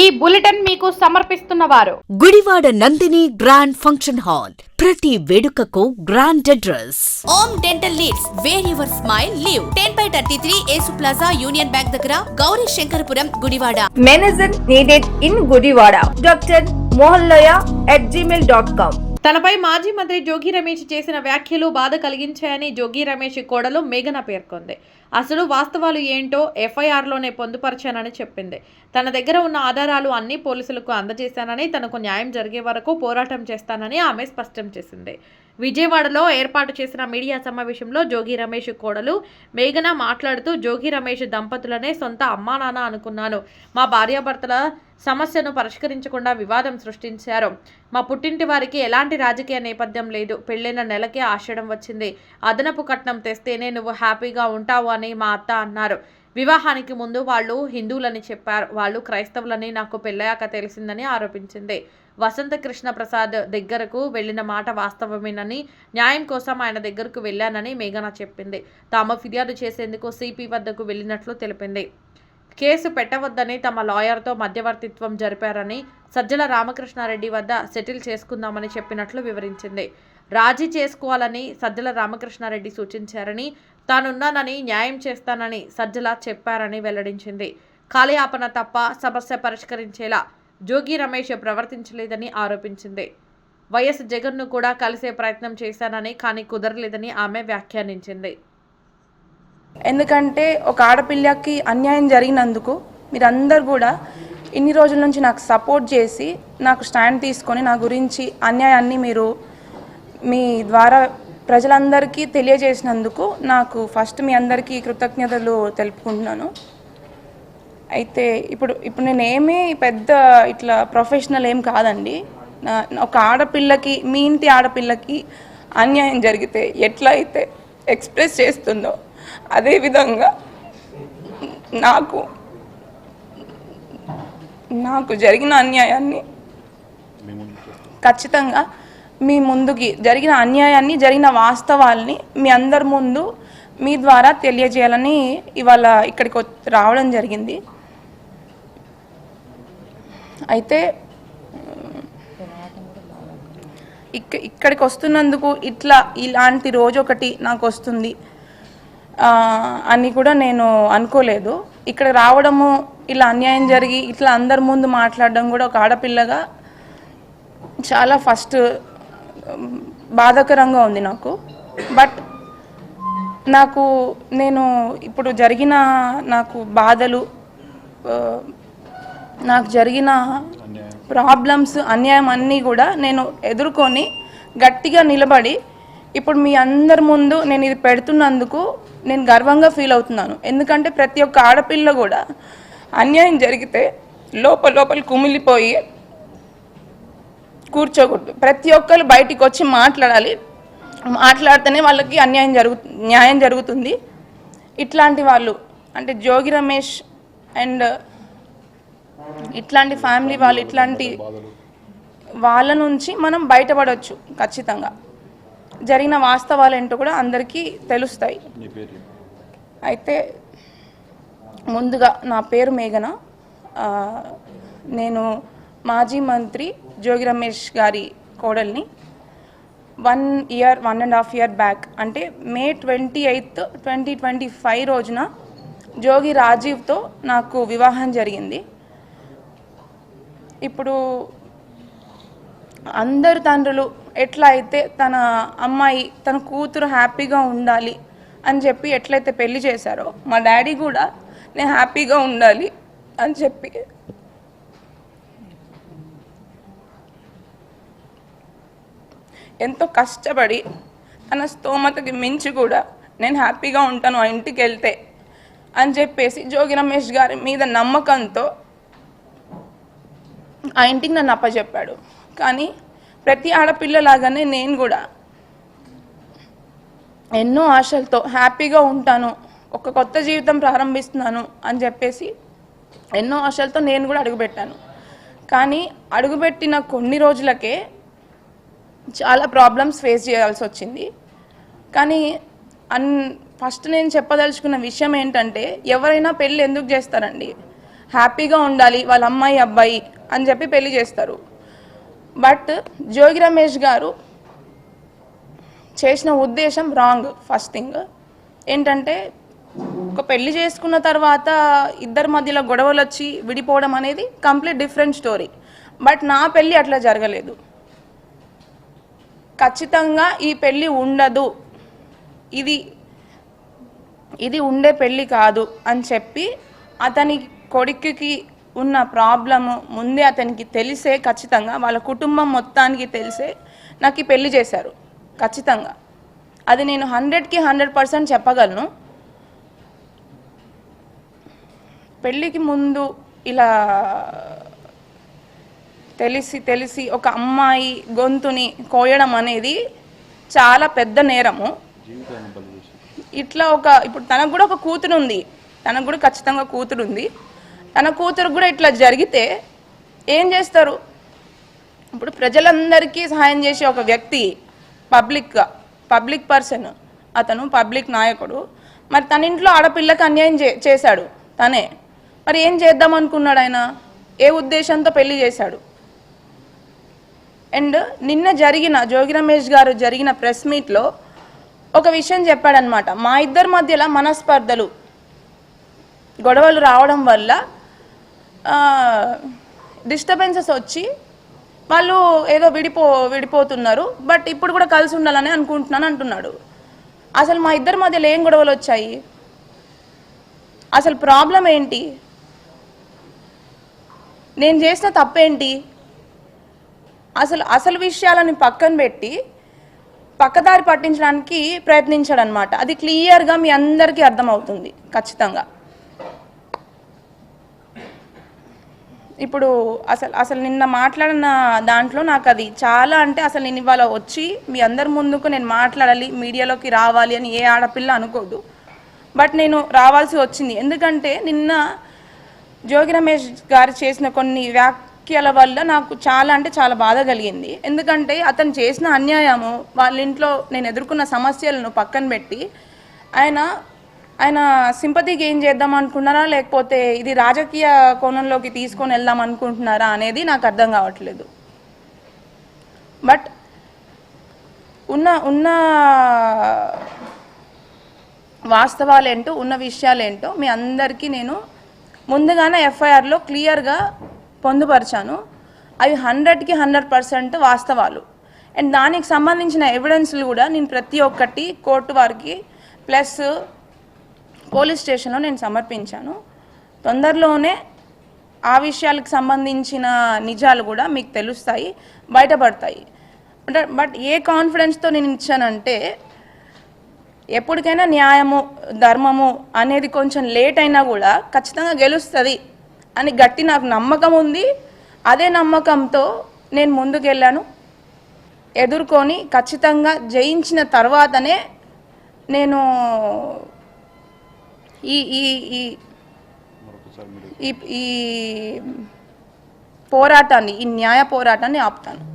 ఈ బులెటిన్ మీకు సమర్పిస్తున్న వారు Gudivada Nandini grand function hall. ప్రతి వేడుకకు grand address. Om dental leads where your smile live 10/33 Yesu plaza union bank దగ్గర Gauri Shankarapuram Gudivada. Manager needed in Gudivada. Doctor mohanloya@gmail.com. తనపై మాజీ మంత్రి జోగి రమేష్ చేసిన వ్యాఖ్యలు బాధ కలిగించాయని జోగి రమేష్ కోడలు మేఘన పేర్కొంది. అసలు వాస్తవాలు ఏంటో ఎఫ్ఐఆర్లోనే పొందుపరిచానని చెప్పింది. తన దగ్గర ఉన్న ఆధారాలు అన్ని పోలీసులకు అందజేశానని, తనకు న్యాయం జరిగే వరకు పోరాటం చేస్తానని ఆమె స్పష్టం చేసింది. విజయవాడలో ఏర్పాటు చేసిన మీడియా సమావేశంలో జోగి రమేష్ కోడలు మేఘన మాట్లాడుతూ, జోగి రమేష్ దంపతులనే సొంత అమ్మా నాన్న అనుకున్నాను. మా భార్యాభర్తల సమస్యను పరిష్కరించకుండా వివాదం సృష్టించారు. మా పుట్టింటి వారికి ఎలాంటి రాజకీయ నేపథ్యం లేదు. పెళ్ళైన నెలకే ఆషాఢం వచ్చింది. అదనపు కట్నం తెస్తేనే నువ్వు హ్యాపీగా ఉంటావు అని మా అత్త అన్నారు. వివాహానికి ముందు వాళ్ళు హిందువులని చెప్పారు. వాళ్ళు క్రైస్తవులని నాకు పెళ్ళయ్యాక తెలిసిందని ఆరోపించింది. వసంత కృష్ణ ప్రసాద్ దగ్గరకు వెళ్లిన మాట వాస్తవమేనని, న్యాయం కోసం ఆయన దగ్గరకు వెళ్లానని మేఘన చెప్పింది. తాము ఫిర్యాదు చేసేందుకు సిపి వద్దకు వెళ్లినట్లు తెలిపింది. కేసు పెట్టవద్దని తమ లాయర్తో మధ్యవర్తిత్వం జరిపారని, సజ్జల రామకృష్ణారెడ్డి వద్ద సెటిల్ చేసుకుందామని చెప్పినట్లు వివరించింది. రాజీ చేసుకోవాలని సజ్జల రామకృష్ణారెడ్డి సూచించారని, తానున్నానని న్యాయం చేస్తానని సజ్జల చెప్పారని వెల్లడించింది. కాలయాపన తప్ప సమస్య పరిష్కరించేలా జోగి రమేష్ ప్రవర్తించలేదని ఆరోపించింది. వైఎస్ జగన్ను కూడా కలిసే ప్రయత్నం చేశానని, కానీ కుదరలేదని ఆమె వ్యాఖ్యానించింది. ఎందుకంటే ఒక ఆడపిల్లకి అన్యాయం జరిగినందుకు మీరందరూ కూడా ఇన్ని రోజుల నుంచి నాకు సపోర్ట్ చేసి, నాకు స్టాండ్ తీసుకొని నా గురించి అన్యాయాన్ని మీరు మీ ద్వారా ప్రజలందరికీ తెలియజేసినందుకు నాకు ఫస్ట్ మీ అందరికీ కృతజ్ఞతలు తెలుపుకుంటున్నాను. అయితే ఇప్పుడు నేనేమీ పెద్ద ఇట్లా ప్రొఫెషనల్ ఏం కాదండి. ఒక ఆడపిల్లకి, మీ ఇంటి ఆడపిల్లకి అన్యాయం జరిగితే ఎట్లా అయితే ఎక్స్ప్రెస్ చేస్తుందో అదేవిధంగా నాకు జరిగిన అన్యాయాన్ని ఖచ్చితంగా మీ ముందుకి జరిగిన అన్యాయాన్ని, జరిగిన వాస్తవాల్ని మీ అందరి ముందు మీ ద్వారా తెలియజేయాలని ఇవాళ ఇక్కడికి రావడం జరిగింది. అయితే ఇక్కడికి వస్తున్నందుకు ఇలాంటి రోజు ఒకటి నాకు వస్తుంది అని కూడా నేను అనుకోలేదు. ఇక్కడ రావడము, ఇలా అన్యాయం జరిగి ఇట్లా అందరి ముందు మాట్లాడడం కూడా ఒక ఆడపిల్లగా చాలా ఫస్ట్ బాధాకరంగా ఉంది నాకు. బట్ నేను ఇప్పుడు జరిగిన నాకు బాధలు, నాకు జరిగిన ప్రాబ్లమ్స్, అన్యాయం అన్నీ కూడా నేను ఎదుర్కొని గట్టిగా నిలబడి ఇప్పుడు మీ అందరి ముందు నేను ఇది పెడుతున్నందుకు నేను గర్వంగా ఫీల్ అవుతున్నాను. ఎందుకంటే ప్రతి ఒక్క ఆడపిల్ల కూడా అన్యాయం జరిగితే లోపల కుమిలిపోయి కూర్చోకూడదు. ప్రతి ఒక్కరు బయటికి వచ్చి మాట్లాడాలి. మాట్లాడితేనే వాళ్ళకి న్యాయం జరుగుతుంది. ఇట్లాంటి వాళ్ళు అంటే జోగి రమేష్ అండ్ ఇట్లాంటి ఫ్యామిలీ వాళ్ళు, ఇట్లాంటి వాళ్ళ నుంచి మనం బయటపడవచ్చు. ఖచ్చితంగా జరిగిన వాస్తవాలు ఏంటో కూడా అందరికీ తెలుస్తాయి. అయితే ముందుగా నా పేరు మేఘన. నేను మాజీ మంత్రి జోగి రమేష్ గారి కోడల్ని. 1.5 year బ్యాక్ అంటే May 28, 2025 రోజున జోగి రాజీవ్తో నాకు వివాహం జరిగింది. ఇప్పుడు అందరు తండ్రులు ఎట్లా అయితే తన అమ్మాయి, తన కూతురు హ్యాపీగా ఉండాలి అని చెప్పి ఎట్లయితే పెళ్లి చేశారో, మా డాడీ కూడా నేను హ్యాపీగా ఉండాలి అని చెప్పి ఎంతో కష్టపడి తన స్తోమతకి మించి కూడా నేను హ్యాపీగా ఉంటాను ఆ ఇంటికి వెళ్తే అని చెప్పేసి జోగి రమేష్ గారి మీద నమ్మకంతో ఆ ఇంటికి నన్ను అప్పచెప్పాడు. కానీ ప్రతి ఆడపిల్లలాగానే నేను కూడా ఎన్నో ఆశలతో హ్యాపీగా ఉంటాను, ఒక కొత్త జీవితం ప్రారంభిస్తున్నాను అని చెప్పేసి ఎన్నో ఆశలతో నేను కూడా అడుగుపెట్టాను. కానీ అడుగుపెట్టిన కొన్ని రోజులకే చాలా ప్రాబ్లమ్స్ ఫేస్ చేయాల్సి వచ్చింది. కానీ ఫస్ట్ నేను చెప్పదలుచుకున్న విషయం ఏంటంటే, ఎవరైనా పెళ్ళి ఎందుకు చేస్తారండి? హ్యాపీగా ఉండాలి వాళ్ళ అమ్మాయి అబ్బాయి అని చెప్పి పెళ్లి చేస్తారు. బట్ జోగి రమేష్ గారు చేసిన ఉద్దేశం రాంగ్. ఫస్ట్ థింగ్ ఏంటంటే, ఒక పెళ్లి చేసుకున్న తర్వాత ఇద్దరి మధ్యలో గొడవలు వచ్చి విడిపోవడం అనేది కంప్లీట్ డిఫరెంట్ స్టోరీ. బట్ నా పెళ్ళి అట్లా జరగలేదు. ఖచ్చితంగా ఈ పెళ్ళి ఉండదు, ఇది ఉండే పెళ్ళి కాదు అని చెప్పి అతని కొడుకుకి ఉన్న ప్రాబ్లము ముందే అతనికి తెలిసే, ఖచ్చితంగా వాళ్ళ కుటుంబం మొత్తానికి తెలిసే నాకు ఈ పెళ్లి చేశారు. ఖచ్చితంగా అది నేను 100కి 100% చెప్పగలను. పెళ్ళికి ముందు ఇలా తెలిసి ఒక అమ్మాయి గొంతుని కోయడం అనేది చాలా పెద్ద నేరము. ఇట్లా ఇప్పుడు తనకు కూడా ఒక కూతురు ఉంది, తనకు కూడా ఖచ్చితంగా కూతురు ఉంది. తన కూతురు కూడా ఇట్లా జరిగితే ఏం చేస్తారు? ఇప్పుడు ప్రజలందరికీ సహాయం చేసే ఒక వ్యక్తి, పబ్లిక్ పర్సన్, అతను పబ్లిక్ నాయకుడు. మరి తన ఇంట్లో ఆడపిల్లకి అన్యాయం చేశాడు తనే. మరి ఏం చేద్దాం అనుకున్నాడు ఆయన? ఏ ఉద్దేశంతో పెళ్లి చేశాడు? అండ్ నిన్న జోగి రమేష్ గారు జరిగిన ప్రెస్ మీట్లో ఒక విషయం చెప్పాడనమాట. మా ఇద్దరి మధ్యలో మనస్పర్ధలు, గొడవలు రావడం వల్ల డిస్టర్బెన్సెస్ వచ్చి వాళ్ళు ఏదో విడిపోతున్నారు, బట్ ఇప్పుడు కూడా కలిసి ఉండాలని అనుకుంటున్నాను అంటున్నాడు. అసలు మా ఇద్దరి మధ్యలో ఏం గొడవలు వచ్చాయి? అసలు ప్రాబ్లం ఏంటి? నేను చేసిన తప్పేంటి? అసలు విషయాలని పక్కన పెట్టి పక్కదారి పట్టించడానికి ప్రయత్నించాడనమాట. అది క్లియర్గా మీ అందరికీ అర్థమవుతుంది ఖచ్చితంగా. ఇప్పుడు అసలు నిన్న మాట్లాడిన దాంట్లో నాకు అది చాలా, అంటే అసలు నేను ఇవాళ వచ్చి మీ అందరి ముందుకు నేను మాట్లాడాలి, మీడియాలోకి రావాలి అని ఏ ఆడపిల్ల అనుకోదు. బట్ నేను రావాల్సి వచ్చింది. ఎందుకంటే నిన్న జోగి రమేష్ గారు చేసిన కొన్ని వ్యాఖ్యల వల్ల నాకు చాలా, అంటే చాలా బాధ కలిగింది. ఎందుకంటే అతను చేసిన అన్యాయము, వాళ్ళ ఇంట్లో నేను ఎదుర్కొన్న సమస్యలను పక్కన పెట్టి ఆయన సింపతి గెయిన్ చేద్దాం అనుకున్నారా, లేకపోతే ఇది రాజకీయ కోణంలోకి తీసుకొని వెళ్దాం అనుకుంటున్నారా అనేది నాకు అర్థం కావట్లేదు. బట్ ఉన్న వాస్తవాలేంటో, ఉన్న విషయాలేంటో మీ అందరికీ నేను ముందుగానే ఎఫ్ఐఆర్లో క్లియర్గా పొందుపరిచాను. అవి 100కి 100% వాస్తవాలు. అండ్ దానికి సంబంధించిన ఎవిడెన్స్లు కూడా నేను ప్రతి ఒక్కటి కోర్టు వారికి ప్లస్ పోలీస్ స్టేషన్లో నేను సమర్పించాను. తొందరలోనే ఆ విషయాలకు సంబంధించిన నిజాలు కూడా మీకు తెలుస్తాయి, బయటపడతాయి. బట్ ఏ కాన్ఫిడెన్స్తో నేను ఇచ్చానంటే, ఎప్పటికైనా న్యాయము ధర్మము అనేది కొంచెం లేట్ అయినా కూడా ఖచ్చితంగా గెలుస్తుంది అని గట్టి నాకు నమ్మకం ఉంది. అదే నమ్మకంతో నేను ముందుకెళ్ళాను. ఎదుర్కొని ఖచ్చితంగా జయించిన తర్వాతనే నేను ఈ పోరాటాన్ని, ఈ న్యాయ పోరాటాన్ని ఆపుతాను.